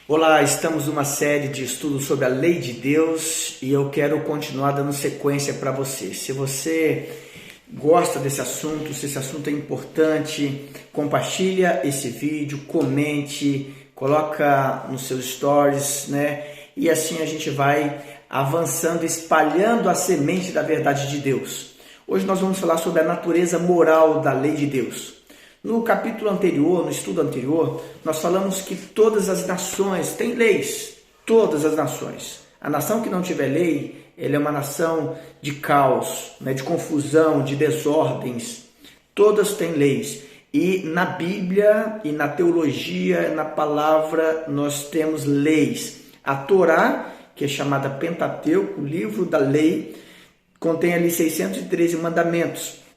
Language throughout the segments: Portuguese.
Olá, estamos numa série de estudos sobre a lei de Deus e eu quero continuar dando sequência para você. Se você gosta desse assunto, se esse assunto é importante, compartilha esse vídeo, comente, coloca nos seus stories, né? E assim a gente vai avançando, espalhando a semente da verdade de Deus. Hoje nós vamos falar sobre a natureza moral da lei de Deus. No capítulo anterior, no estudo anterior, nós falamos que todas as nações têm leis, todas as nações. A nação que não tiver lei, ela é uma nação de caos, né, de confusão, de desordens. Todas têm leis. E na Bíblia e na teologia, na palavra, nós temos leis. A Torá, que é chamada Pentateuco, o livro da lei, contém ali 613 mandamentos.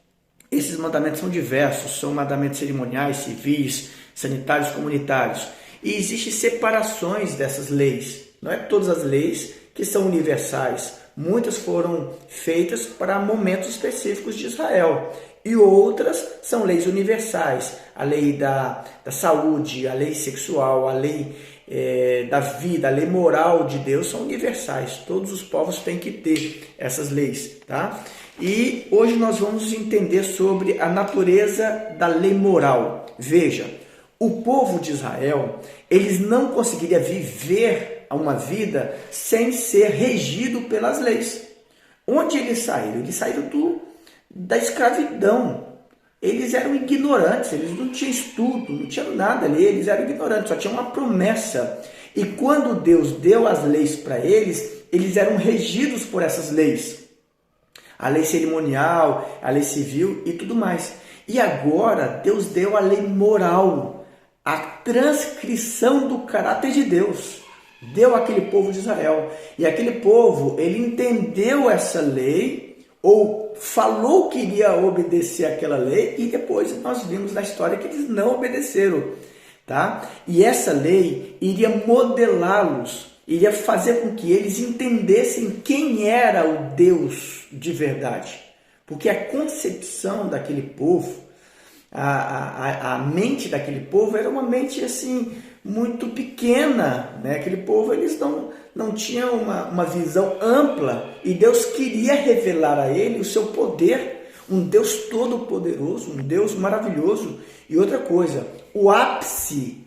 Esses mandamentos são diversos, são mandamentos cerimoniais, civis, sanitários, comunitários. E existem separações dessas leis. Não é todas as leis que são universais. Muitas foram feitas para momentos específicos de Israel. E outras são leis universais. A lei da saúde, a lei sexual, a lei da vida, a lei moral de Deus são universais. Todos os povos têm que ter essas leis, tá? E hoje nós vamos entender sobre a natureza da lei moral. Veja, o povo de Israel, eles não conseguiriam viver uma vida sem ser regido pelas leis. Onde eles saíram? Eles saíram da escravidão. Eles eram ignorantes, eles não tinham estudo, não tinham nada ali, eles eram ignorantes, só tinha uma promessa. E quando Deus deu as leis para eles, eles eram regidos por essas leis. A lei cerimonial, a lei civil e tudo mais. E agora Deus deu a lei moral, a transcrição do caráter de Deus. Deu àquele povo de Israel. E aquele povo, ele entendeu essa lei, ou falou que iria obedecer àquela lei, e depois nós vimos na história que eles não obedeceram. Tá? E essa lei iria modelá-los, iria fazer com que eles entendessem quem era o Deus de verdade. Porque a concepção daquele povo, a mente daquele povo era uma mente assim muito pequena, né? Aquele povo, eles não tinham uma visão ampla, e Deus queria revelar a ele o seu poder, um Deus todo-poderoso, um Deus maravilhoso. E outra coisa, o ápice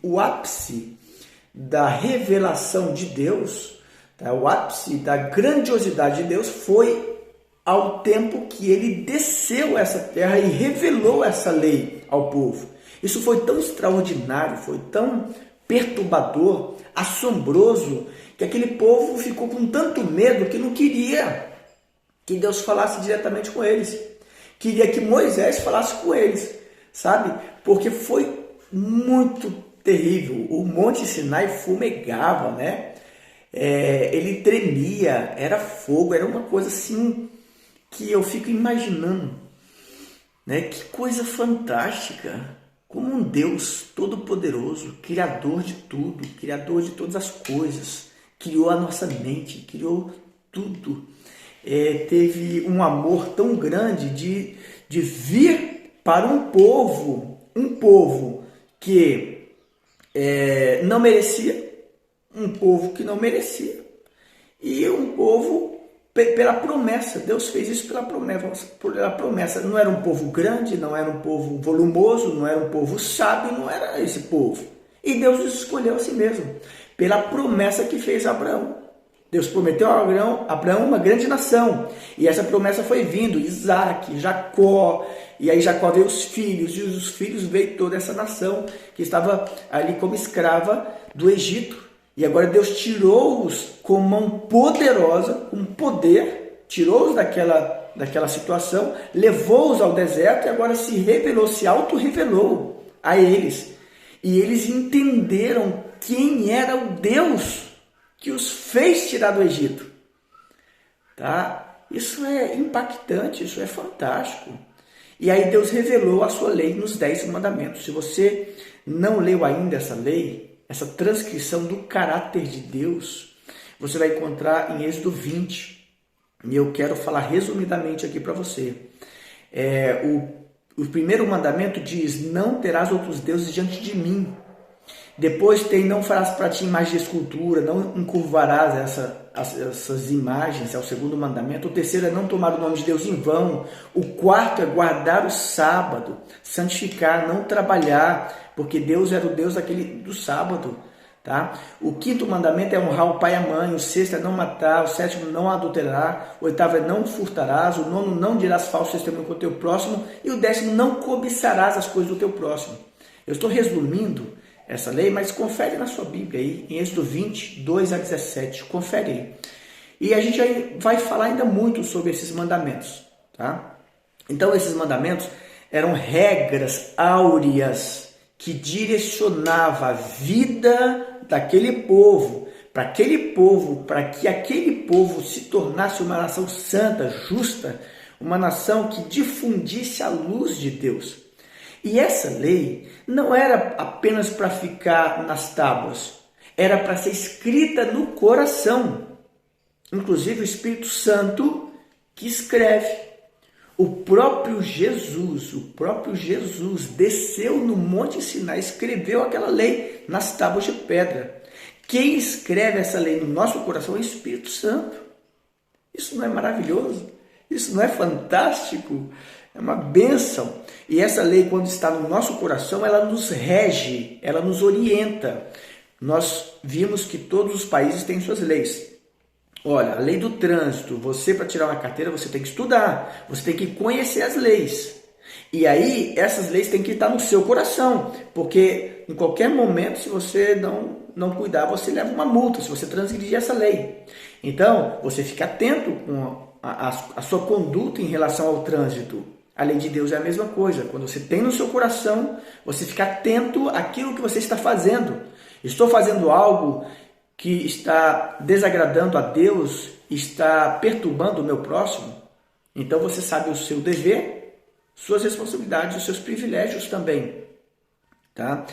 da revelação de Deus, tá? O ápice da grandiosidade de Deus foi ao tempo que ele desceu essa terra e revelou essa lei ao povo. Isso foi tão extraordinário, foi tão perturbador, assombroso, que aquele povo ficou com tanto medo que não queria que Deus falasse diretamente com eles. Queria que Moisés falasse com eles, sabe? Porque foi muito terrível. O Monte Sinai fumegava, né? Ele tremia, era fogo, era uma coisa assim que eu fico imaginando, né? Que coisa fantástica, como um Deus todo-poderoso, criador de tudo, criador de todas as coisas, criou a nossa mente, criou tudo. Teve um amor tão grande de vir para um povo que não merecia, um povo que não merecia, e um povo pela promessa. Deus fez isso pela promessa. Não era um povo grande, não era um povo volumoso, não era um povo sábio, não era esse povo. E Deus os escolheu a si mesmo, pela promessa que fez a Abraão. Deus prometeu a Abraão uma grande nação, e essa promessa foi vindo, Isaac, Jacó, e aí Jacó veio os filhos, e os filhos veio toda essa nação que estava ali como escrava do Egito. E agora Deus tirou-os com mão poderosa, com poder, tirou-os daquela situação, levou-os ao deserto, e agora se revelou, se auto-revelou a eles. E eles entenderam quem era o Deus que os fez tirar do Egito. Tá? Isso é impactante, isso é fantástico. E aí Deus revelou a sua lei nos 10 mandamentos. Se você não leu ainda essa lei, essa transcrição do caráter de Deus, você vai encontrar em Êxodo 20. E eu quero falar resumidamente aqui para você. O primeiro mandamento diz: não terás outros deuses diante de mim. Depois tem não farás para ti imagem de escultura, não encurvarás essas imagens, é o segundo mandamento. O terceiro é não tomar o nome de Deus em vão. O quarto é guardar o sábado, santificar, não trabalhar, porque Deus era o Deus do sábado. Tá? O quinto mandamento é honrar o pai e a mãe. O sexto é não matar. O sétimo, não adulterar. O oitavo é não furtarás. O nono, não dirás falso testemunho com o teu próximo. E o décimo, não cobiçarás as coisas do teu próximo. Eu estou resumindo essa lei, mas confere na sua Bíblia aí, em Êxodo 20, 2 a 17. Confere aí. E a gente vai falar ainda muito sobre esses mandamentos. Tá? Então, esses mandamentos eram regras áureas que direcionava a vida daquele povo, para que aquele povo se tornasse uma nação santa, justa, uma nação que difundisse a luz de Deus. E essa lei não era apenas para ficar nas tábuas, era para ser escrita no coração. Inclusive o Espírito Santo que escreve. O próprio Jesus desceu no Monte Sinai, escreveu aquela lei nas tábuas de pedra. Quem escreve essa lei no nosso coração é o Espírito Santo. Isso não é maravilhoso? Isso não é fantástico? É uma bênção. E essa lei, quando está no nosso coração, ela nos rege, ela nos orienta. Nós vimos que todos os países têm suas leis. Olha, a lei do trânsito, você para tirar uma carteira, você tem que estudar, você tem que conhecer as leis. E aí, essas leis têm que estar no seu coração, porque em qualquer momento, se você não cuidar, você leva uma multa, se você transgredir essa lei. Então, você fica atento com a sua conduta em relação ao trânsito. A lei de Deus é a mesma coisa. Quando você tem no seu coração, você fica atento àquilo que você está fazendo. Estou fazendo algo que está desagradando a Deus, está perturbando o meu próximo? Então você sabe o seu dever, suas responsabilidades, os seus privilégios também. Tá?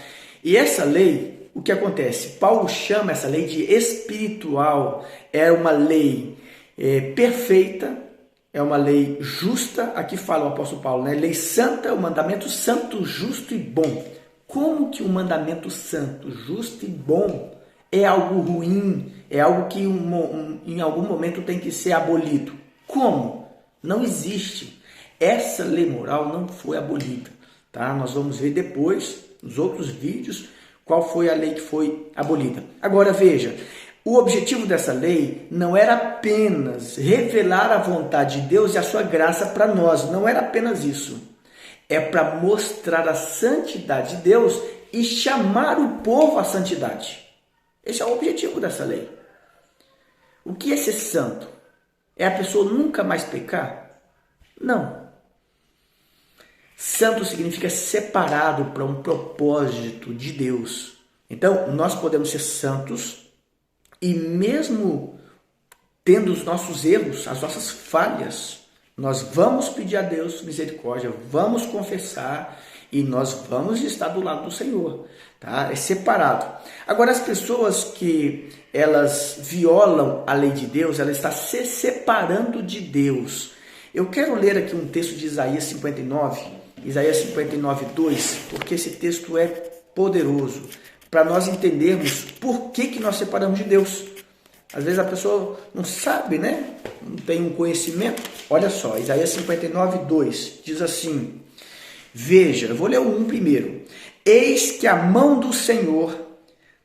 E essa lei, o que acontece? Paulo chama essa lei de espiritual. É uma lei perfeita, é uma lei justa. Aqui fala o apóstolo Paulo, né? Lei santa, o mandamento santo, justo e bom. Como que um mandamento santo, justo e bom é algo ruim, é algo que em algum momento tem que ser abolido? Como? Não existe. Essa lei moral não foi abolida. Tá? Nós vamos ver depois, nos outros vídeos, qual foi a lei que foi abolida. Agora veja, o objetivo dessa lei não era apenas revelar a vontade de Deus e a sua graça para nós. Não era apenas isso. É para mostrar a santidade de Deus e chamar o povo à santidade. Esse é o objetivo dessa lei. O que é ser santo? É a pessoa nunca mais pecar? Não. Santo significa separado para um propósito de Deus. Então, nós podemos ser santos e mesmo tendo os nossos erros, as nossas falhas, nós vamos pedir a Deus misericórdia, vamos confessar e nós vamos estar do lado do Senhor. Tá? É separado. Agora, as pessoas que elas violam a lei de Deus, ela está se separando de Deus. Eu quero ler aqui um texto de Isaías 59, 2, porque esse texto é poderoso para nós entendermos por que nós separamos de Deus. Às vezes a pessoa não sabe, né? Não tem um conhecimento. Olha só, Isaías 59, 2 diz assim: veja, eu vou ler o 1 primeiro. Eis que a mão do Senhor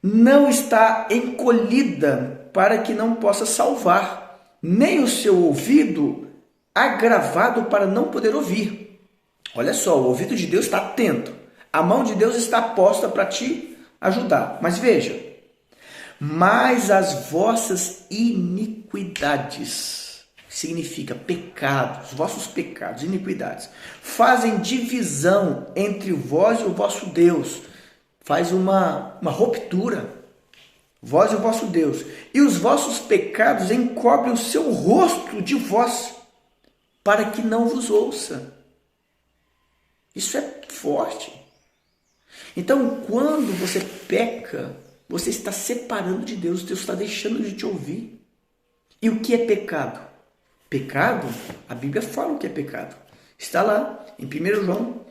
não está encolhida para que não possa salvar, nem o seu ouvido agravado para não poder ouvir. Olha só, o ouvido de Deus está atento. A mão de Deus está posta para te ajudar. Mas veja, mas as vossas iniquidades, significa pecados, vossos pecados, iniquidades, fazem divisão entre vós e o vosso Deus. Faz uma ruptura, vós e o vosso Deus. E os vossos pecados encobrem o seu rosto de vós, para que não vos ouça. Isso é forte. Então, quando você peca, você está separando de Deus, Deus está deixando de te ouvir. E o que é pecado? Pecado, a Bíblia fala o que é pecado. Está lá em 1 João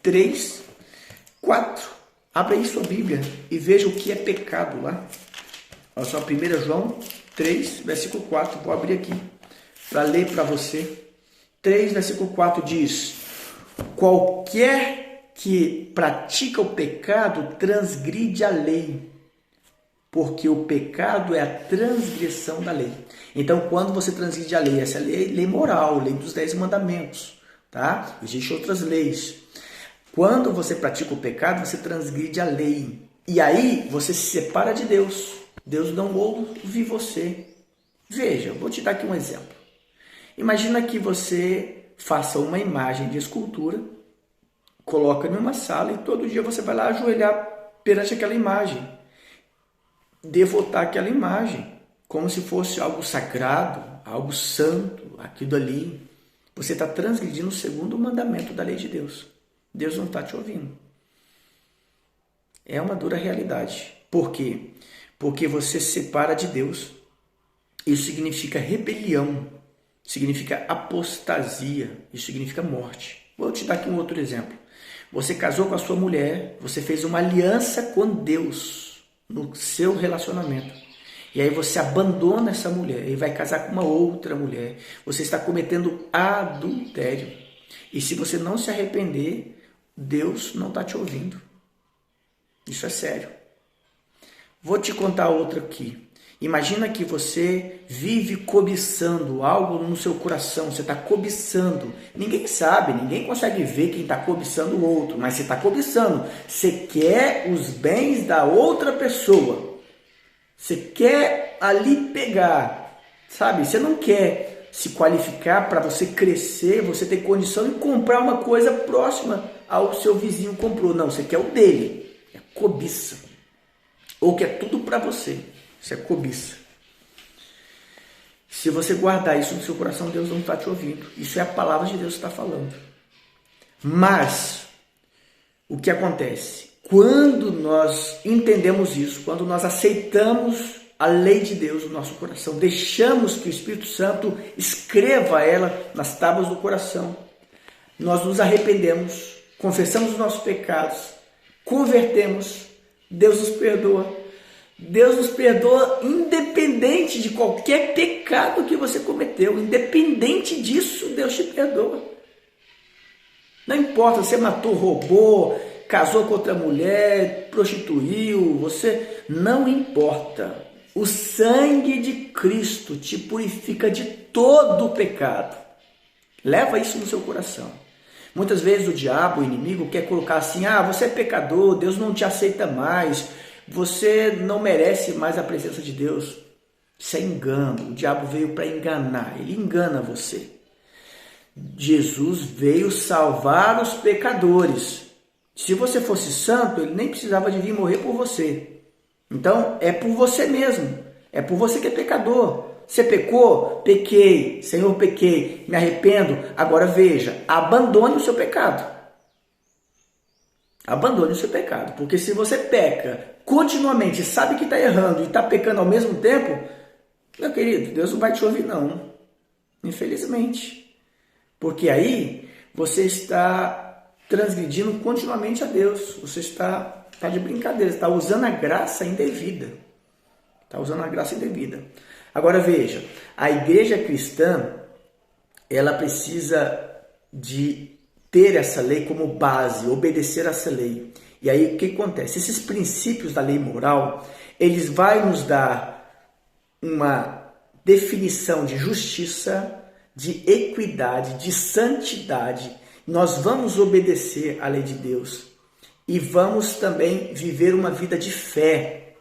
3, 4. Abra aí sua Bíblia e veja o que é pecado lá. Olha só, 1 João 3, versículo 4. Vou abrir aqui para ler para você. 3, versículo 4 diz: qualquer que pratica o pecado transgride a lei, porque o pecado é a transgressão da lei. Então, quando você transgride a lei, essa lei é lei moral, lei dos 10 mandamentos, tá? Existem outras leis. Quando você pratica o pecado, você transgride a lei. E aí, você se separa de Deus. Deus não ouve você. Veja, vou te dar aqui um exemplo. Imagina que você faça uma imagem de escultura, coloca em uma sala e todo dia você vai lá ajoelhar perante aquela imagem, devotar aquela imagem, como se fosse algo sagrado, algo santo, aquilo ali. Você está transgredindo o segundo mandamento da lei de Deus. Deus não está te ouvindo. É uma dura realidade. Por quê? Porque você se separa de Deus. Isso significa rebelião, significa apostasia, isso significa morte. Vou te dar aqui um outro exemplo. Você casou com a sua mulher, você fez uma aliança com Deus no seu relacionamento. E aí você abandona essa mulher e vai casar com uma outra mulher. Você está cometendo adultério. E se você não se arrepender, Deus não está te ouvindo. Isso é sério. Vou te contar outra aqui. Imagina que você vive cobiçando algo no seu coração, você está cobiçando. Ninguém sabe, ninguém consegue ver quem está cobiçando o outro, mas você está cobiçando. Você quer os bens da outra pessoa. Você quer ali pegar, sabe? Você não quer se qualificar para você crescer, você ter condição de comprar uma coisa próxima ao que seu vizinho comprou. Não, você quer o dele. É cobiça. Ou quer tudo para você. Isso é cobiça. Se você guardar isso no seu coração, Deus não está te ouvindo. Isso é a palavra de Deus que está falando. Mas, o que acontece? Quando nós entendemos isso, quando nós aceitamos a lei de Deus no nosso coração, deixamos que o Espírito Santo escreva ela nas tábuas do coração, nós nos arrependemos, confessamos os nossos pecados, convertemos, Deus nos perdoa. Deus nos perdoa independente de qualquer pecado que você cometeu. Independente disso, Deus te perdoa. Não importa, você matou, roubou, casou com outra mulher, prostituiu, você... Não importa. O sangue de Cristo te purifica de todo o pecado. Leva isso no seu coração. Muitas vezes o diabo, o inimigo, quer colocar assim: você é pecador, Deus não te aceita mais, você não merece mais a presença de Deus. Isso é engano. O diabo veio para enganar. Ele engana você. Jesus veio salvar os pecadores. Se você fosse santo, ele nem precisava de vir morrer por você. Então, é por você mesmo. É por você que é pecador. Você pecou? Pequei. Senhor, pequei. Me arrependo. Agora veja, abandone o seu pecado. Abandone o seu pecado. Porque se você peca continuamente, sabe que está errando e está pecando ao mesmo tempo, meu querido, Deus não vai te ouvir não. Infelizmente. Porque aí você está transgredindo continuamente a Deus. Você está de brincadeira, está usando a graça indevida. Está usando a graça indevida. Agora veja, a igreja cristã, ela precisa de ter essa lei como base, obedecer a essa lei. E aí o que acontece? Esses princípios da lei moral, eles vão nos dar uma definição de justiça, de equidade, de santidade. Nós vamos obedecer à lei de Deus e vamos também viver uma vida de fé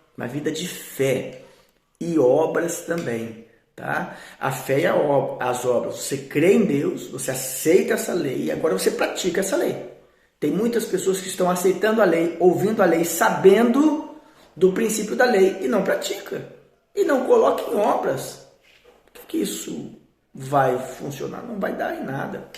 e obras também. Tá? A fé e as obras. Você crê em Deus, você aceita essa lei e agora você pratica essa lei. Tem muitas pessoas que estão aceitando a lei, ouvindo a lei, sabendo do princípio da lei e não pratica. E não coloca em obras. Por que isso vai funcionar? Não vai dar em nada.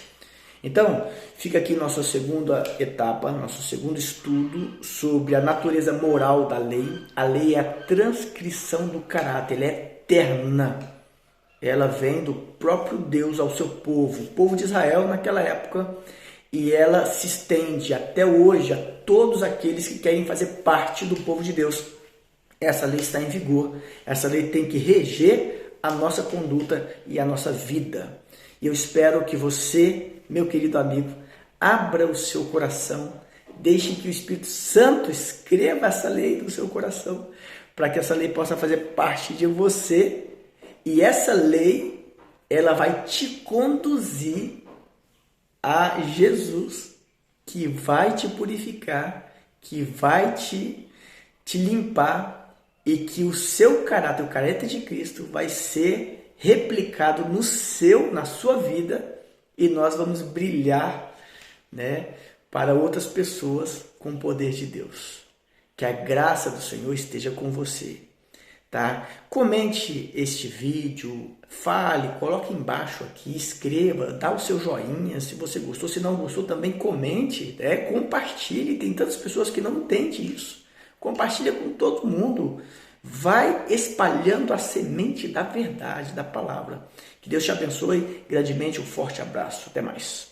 Então, fica aqui nossa segunda etapa, nosso segundo estudo sobre a natureza moral da lei. A lei é a transcrição do caráter, ela é eterna. Ela vem do próprio Deus ao seu povo. O povo de Israel, naquela época, e ela se estende até hoje a todos aqueles que querem fazer parte do povo de Deus. Essa lei está em vigor, essa lei tem que reger a nossa conduta e a nossa vida. E eu espero que você, meu querido amigo, abra o seu coração, deixe que o Espírito Santo escreva essa lei no seu coração, para que essa lei possa fazer parte de você, e essa lei, ela vai te conduzir a Jesus, que vai te purificar, que vai te limpar, e que o seu caráter, o caráter de Cristo, vai ser replicado na sua vida, e nós vamos brilhar, né, para outras pessoas com o poder de Deus. Que a graça do Senhor esteja com você, tá? Comente este vídeo, fale, coloque embaixo aqui, escreva, dá o seu joinha se você gostou, se não gostou também comente, compartilhe, tem tantas pessoas que não entendem isso. Compartilha com todo mundo, vai espalhando a semente da verdade, da palavra. Que Deus te abençoe grandemente, um forte abraço, até mais.